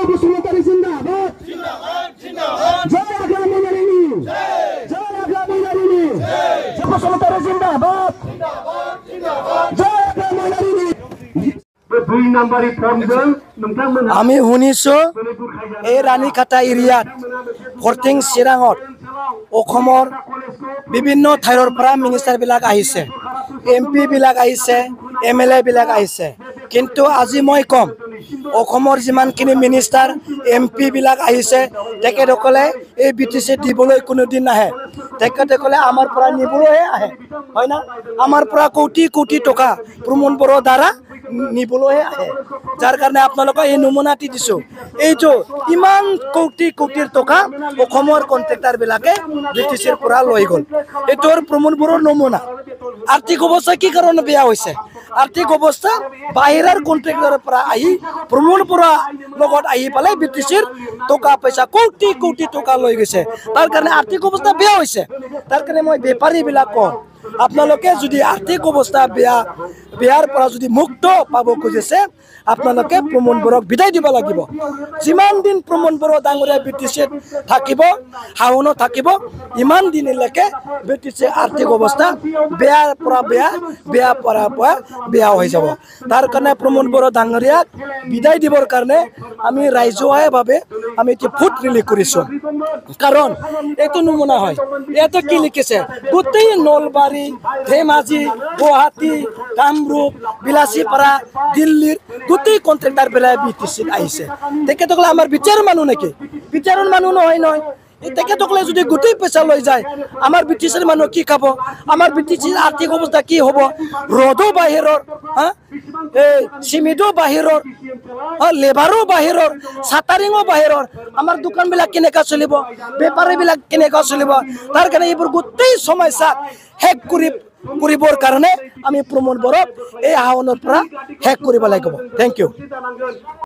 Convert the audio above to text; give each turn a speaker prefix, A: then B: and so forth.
A: বসুমতাৰী জিন্দাবাদ জয় আগামী নাৰীনী জয় আগামী নাৰীনী জয় বসুমতাৰী জিন্দাবাদ জয় আগামী নাৰীনী আমি শুনিছো এই ৰাণীখাটা এৰিয়াত ফৰ্টিং চিৰাঙত অসমৰ বিভিন্ন ঠাইৰ পৰা মিনিষ্টাৰবিলাক আহিছে MP বিলাক আহিছে MLA বিলাক আহিছে কিন্তু আজি মই কম অসমৰ যিমানখিনি মিনিষ্টাৰ MP বিলাক আহিছে তেখেতসকলে এই BTC দিবলৈ কোনোদিন নাহে তেখেতসকলে আমাৰ পৰা নিবলৈহে আহে হয় না আমাৰ পৰা কোটি কোটি টকা প্ৰমোদ বড়োৰ দ্বাৰা নিবলৈহে আহে যাৰ কাৰণে আপোনালোকক এই নমুনাটি দিছো এইটো ইমান কোটি কোটিৰ টকা অসমৰ কন্ট্ৰাক্টৰ বিলাকে BTCৰ পৰা লৈ গ'ল এইটোৰ প্ৰমোদ বড়োৰ নমুনা আৰ্থিক অৱস্থা কি কাৰণে বেয়া হৈছে আৰ্থিক অৱস্থা বাহিৰৰ কন্ট্ৰাক্টৰৰ পৰা আহি প্ৰমোদ বড়োৰ লগত আহি পালে BTCৰ টকা পইচা কোটি কোটি টকা লৈ গৈছে তাৰ কাৰণে আৰ্থিক অৱস্থা বেয়া হৈছে তাৰ কাৰণে মই বেপাৰী বিলাক কওঁ আপোনালোকে যদি আৰ্থিক অৱস্থা বেয়াৰ পৰা যদি মুক্ত পাব খুজিছে আপোনালোকে প্ৰমোদ বড়োক বিদায় দিব লাগিব যিমান দিন প্ৰমোদ বড়ো ডাঙৰীয়া BTCত থাকিব হাউনত থাকিব ইমান দিনলৈকে BTC আৰ্থিক অৱস্থা বেয়াৰ পৰা বেয়া হৈ যাব তাৰ কাৰণে প্ৰমোদ বড়ো ডাঙৰীয়াক বিদায় দিবৰ কাৰণে আমি ৰাইজহুৱাভাৱে আমি এতিয়া ফুট ৰিলি কৰিছো কাৰণ এইটো নমুনা হয় ইয়াতে কি লিখিছে গোটেই নলবাৰী ধেমাজি গুৱাহাটী কামৰূপ বিলাসীপাৰা দিল্লীৰ গোটেই কন্ট্ৰাক্টৰ বিলাক BTCত আহিছে তেখেতসকলে আমাৰ বিচাৰৰ মানুহ নেকি বিচাৰৰ মানুহ নহয় তেখেতসকলে যদি গোটেই পইচা লৈ যায় আমাৰ BTCৰ মানুহ কি খাব আমাৰ BTCৰ আৰ্থিক অৱস্থা কি হ'ব ৰদো বাহিৰৰ এই চিমিদো বাহিৰৰ লেবাৰো বাহিৰৰ চাটাৰিঙো বাহিৰৰ আমাৰ দোকানবিলাক কেনেকৈ চলিব বেপাৰীবিলাক কেনেকৈ চলিব তাৰ কাৰণে এইবোৰ গোটেই সমস্যা শেষ কৰিবৰ কাৰণে আমি প্ৰমোদ বড়োক এই হাউনৰ পৰা শেষ কৰিব লাগিব থেংক ইউ